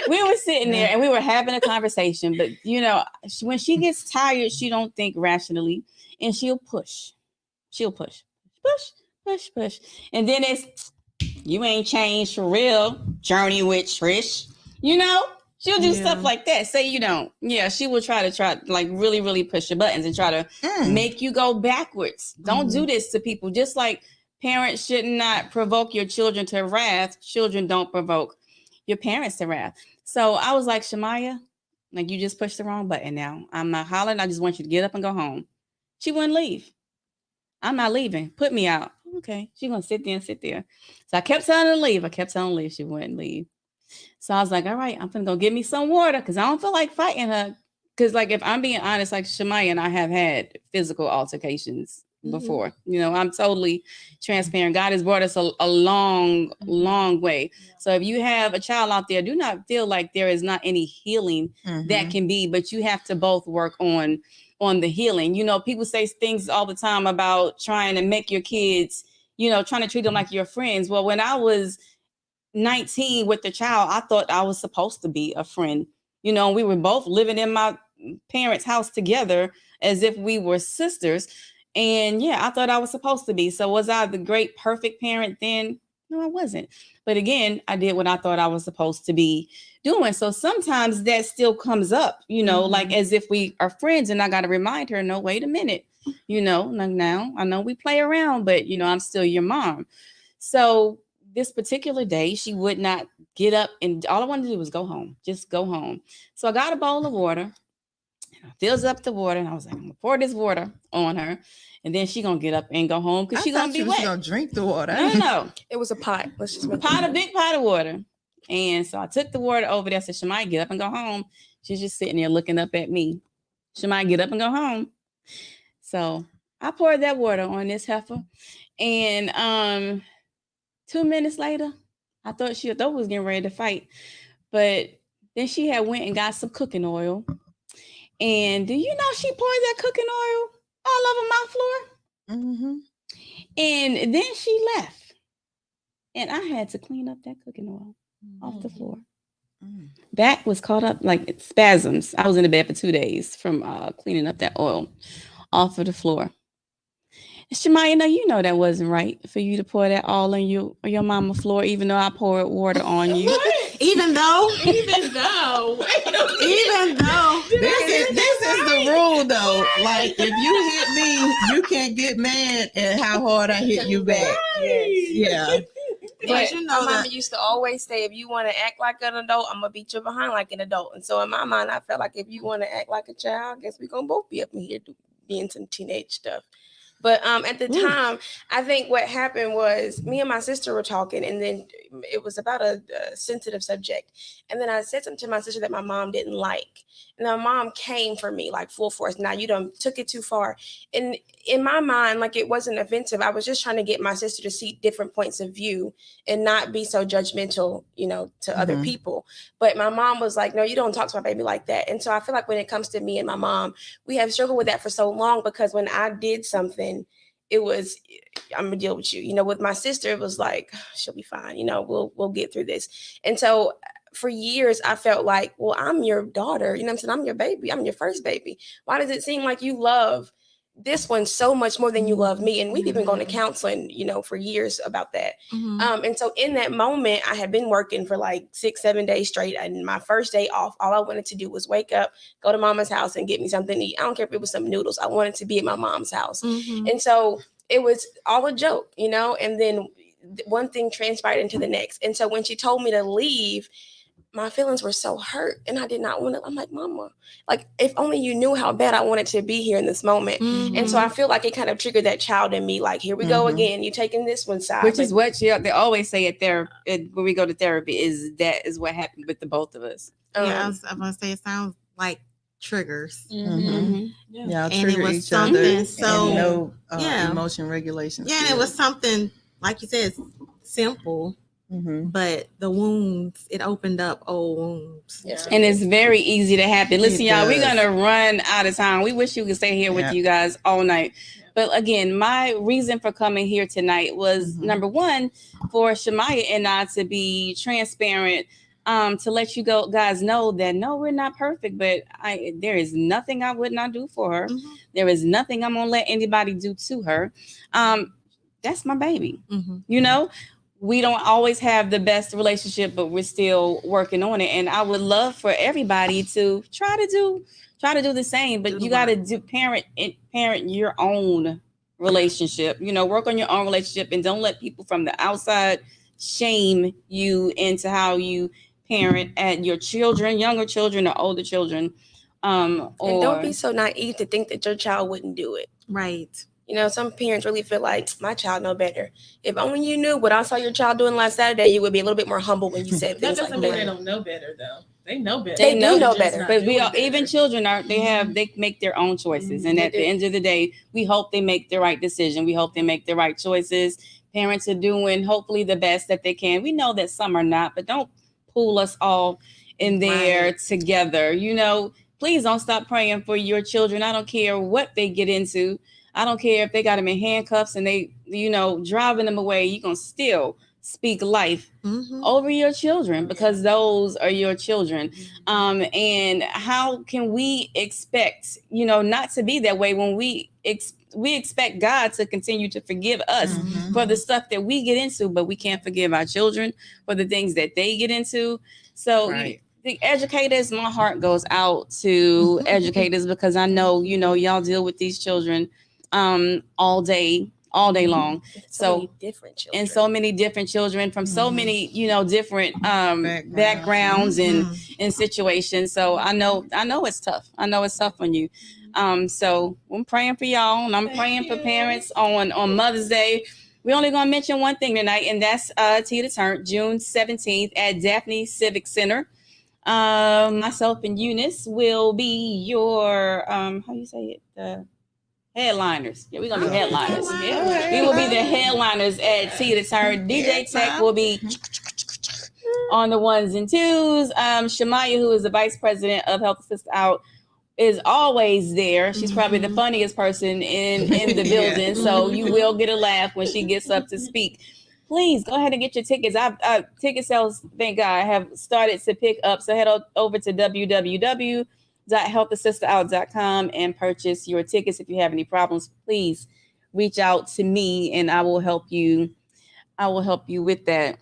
we were sitting there and we were having a conversation, but you know, when she gets tired, she don't think rationally, and she'll push, push. And then it's, you ain't changed for real. Journey with Trish, you know, she'll do stuff like that. Say you don't. Yeah, she will try like really, really push your buttons and try to make you go backwards. Don't do this to people. Just like parents should not provoke your children to wrath, children don't provoke your parents to wrath. So I was like, Shamaya, like you just pushed the wrong button now. I'm not hollering. I just want you to get up and go home. She wouldn't leave. I'm not leaving. Put me out. Okay. She's going to sit there. So I kept telling her to leave. She wouldn't leave. So I was like, all right, I'm going to go get me some water because I don't feel like fighting her. Because like, if I'm being honest, like Shamaya and I have had physical altercations before. You know, I'm totally transparent. God has brought us a long, long way. So if you have a child out there, do not feel like there is not any healing that can be, but you have to both work on the healing. You know, people say things all the time about trying to make your kids, you know, trying to treat them like your friends. Well, when I was 19 with the child, I thought I was supposed to be a friend. You know, we were both living in my parents' house together as if we were sisters. And yeah, I thought I was supposed to be. So was I the great perfect parent then? No, I wasn't. But again, I did what I thought I was supposed to be doing. So sometimes that still comes up, you know, like as if we are friends, and I got to remind her, no, wait a minute, you know, like now I know we play around, but you know, I'm still your mom. So this particular day, she would not get up, and all I wanted to do was go home, just go home. So I got a bowl of water, and I fills up the water, and I was like, I'm gonna pour this water on her, and then she gonna get up and go home because she's gonna be wet. She's gonna drink the water. No. It was a pot. Let's just Big pot of water. And so I took the water over there. I said, Shamaya, get up and go home. She's just sitting there looking up at me. Shamaya, get up and go home. So I poured that water on this heifer. And 2 minutes later, I thought we was getting ready to fight. But then she had went and got some cooking oil. And do you know she poured that cooking oil all over my floor? And then she left. And I had to clean up that cooking oil off the floor. Back was caught up like spasms. I was in the bed for 2 days from cleaning up that oil off of the floor. Shemaya, now you know that wasn't right for you to pour that all on your mama floor, even though I poured water on you. What? Even though, Even though. even though, This is the rule though. Like if you hit me, you can't get mad at how hard I hit you back. Yeah. but you know my mama that. used to always say, if you want to act like an adult, I'm gonna beat you behind like an adult. And so in my mind, I felt like if you want to act like a child, I guess we're gonna both be up in here doing some teenage stuff. But at the time, I think what happened was me and my sister were talking, and then it was about a sensitive subject. And then I said something to my sister that my mom didn't like. And my mom came for me like full force. Now you done took it too far. And in my mind, like it wasn't offensive. I was just trying to get my sister to see different points of view and not be so judgmental, to other people. But my mom was like, no, you don't talk to my baby like that. And so I feel like when it comes to me and my mom, we have struggled with that for so long, because when I did something, it was, I'm gonna deal with you. With my sister, it was like, she'll be fine. We'll get through this. And so for years, I felt like, well, I'm your daughter. You know what I'm saying? I'm your baby. I'm your first baby. Why does it seem like you love this one so much more than you love me? And we've even gone to counseling, for years about that. And so in that moment, I had been working for like 6-7 days straight. And my first day off, all I wanted to do was wake up, go to mama's house and get me something to eat. I don't care if it was some noodles. I wanted to be at my mom's house. And so it was all a joke, and then one thing transpired into the next. And so when she told me to leave, my feelings were so hurt, and I did not want to. I'm like, Mama, like, if only you knew how bad I wanted to be here in this moment. And so I feel like it kind of triggered that child in me. Like, here we go again. You taking this one side, Which is what they always say when we go to therapy, is what happened with the both of us. Yeah, I'm gonna say it sounds like triggers. Yeah, And trigger it was each other. something so no yeah. emotion regulation. Yeah, and it was something, like you said, simple. But the wounds, it opened up old wounds. Yeah. And it's very easy to happen. Listen, y'all, we're does. going to run out of time. We wish you could stay here with you guys all night. But again, my reason for coming here tonight was number one, for Shemaya and I to be transparent, to let you guys know that no, we're not perfect, but there is nothing I would not do for her. There is nothing I'm going to let anybody do to her. That's my baby. We don't always have the best relationship, but we're still working on it. And I would love for everybody to try to do the same, but you got to parent your own relationship, work on your own relationship, and don't let people from the outside shame you into how you parent at your children, younger children or older children. And don't be so naive to think that your child wouldn't do it. Right. Some parents really feel like my child know better. If only you knew what I saw your child doing last Saturday, you would be a little bit more humble when you said That things doesn't like mean that. they don't know better, though. They know better. They do know better. But even children they make their own choices. And at the end of the day, we hope they make the right decision. We hope they make the right choices. Parents are doing hopefully the best that they can. We know that some are not, but don't pull us all in there together. Please don't stop praying for your children. I don't care what they get into. I don't care if they got them in handcuffs and they, driving them away. You're going to still speak life over your children, because those are your children. And how can we expect, not to be that way when we expect God to continue to forgive us for the stuff that we get into, but we can't forgive our children for the things that they get into. So the educators, my heart goes out to educators, because I know, y'all deal with these children all day long. So many different children. And so many different children from so many, different backgrounds and situations. So I know it's tough. I know it's tough on you. So I'm praying for y'all, and I'm praying for parents on Mother's Day. We're only going to mention one thing tonight, and that's Tea to Turn, June 17th at Daphne Civic Center. Myself and Eunice will be your how you say it? Headliners. Yeah, we're gonna be headliners. We will be the headliners at Tea to Turn. DJ Tech will be on the ones and twos. Shemaya, who is the vice president of Health Assist Out, is always there. She's probably the funniest person in the building. So you will get a laugh when she gets up to speak. please go ahead and get your tickets. Ticket sales, thank God, have started to pick up. So head over to www.helpassisterout.com and purchase your tickets. If you have any problems, please reach out to me and I will help you. I will help you with that.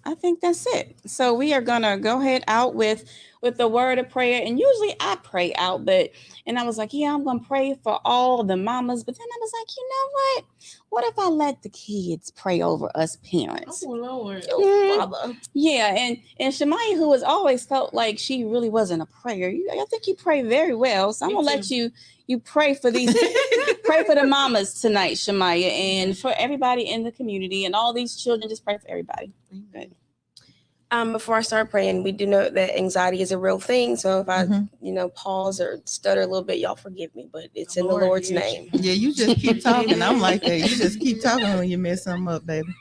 I think that's it. So we are gonna go ahead out with the word of prayer. And usually I pray out, and I was like, yeah, I'm gonna pray for all the mamas. But then I was like, you know what? What if I let the kids pray over us parents? Oh Lord. Father. Yeah, and Shemaya, who has always felt like she really wasn't a prayer. I think you pray very well. So I'm gonna let you pray for these pray for the mamas tonight, Shemaya, and for everybody in the community and all these children. Just pray for everybody. Good. Before I start praying, we do know that anxiety is a real thing. So if I, pause or stutter a little bit, y'all forgive me, but it's in the Lord's name. Yeah, you just keep talking. I'm like that. You just keep talking when you mess something up, baby.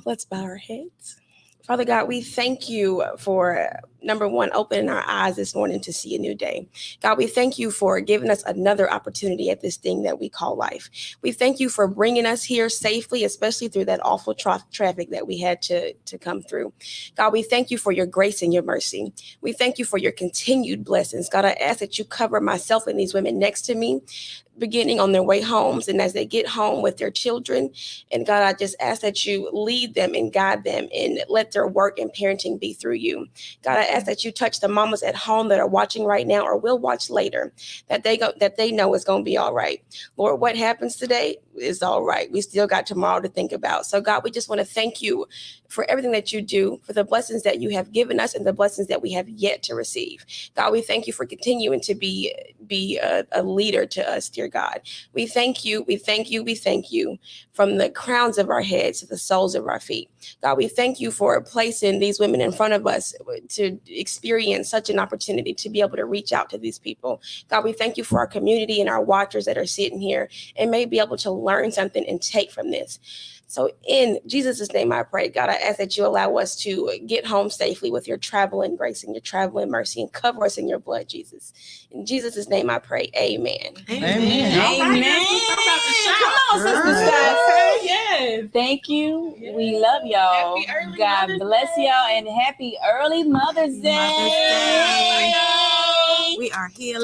Let's bow our heads. Father God, we thank you for, number one, opening our eyes this morning to see a new day. God, we thank you for giving us another opportunity at this thing that we call life. We thank you for bringing us here safely, especially through that awful traffic that we had to come through. God, we thank you for your grace and your mercy. We thank you for your continued blessings. God, I ask that you cover myself and these women next to me, beginning on their way homes and as they get home with their children. And God, I just ask that you lead them and guide them and let their work and parenting be through you. God, I ask that you touch the mamas at home that are watching right now or will watch later, that they know it's going to be all right. Lord, what happens today is all right. We still got tomorrow to think about. So God, we just want to thank you for everything that you do, for the blessings that you have given us and the blessings that we have yet to receive. God, we thank you for continuing to be a leader to us, dear God. We thank you. We thank you. We thank you from the crowns of our heads to the soles of our feet. God, we thank you for placing these women in front of us to experience such an opportunity to be able to reach out to these people. God, we thank you for our community and our watchers that are sitting here and may be able to learn something and take from this. So in Jesus' name, I pray, God, I ask that you allow us to get home safely with your traveling grace and your traveling mercy and cover us in your blood, Jesus. In Jesus' name, I pray. Amen. Amen. Amen. Come on, Sister Sasha. Yes. Thank you. Yes. We love y'all. God bless y'all and happy early Mother's Day. We are here.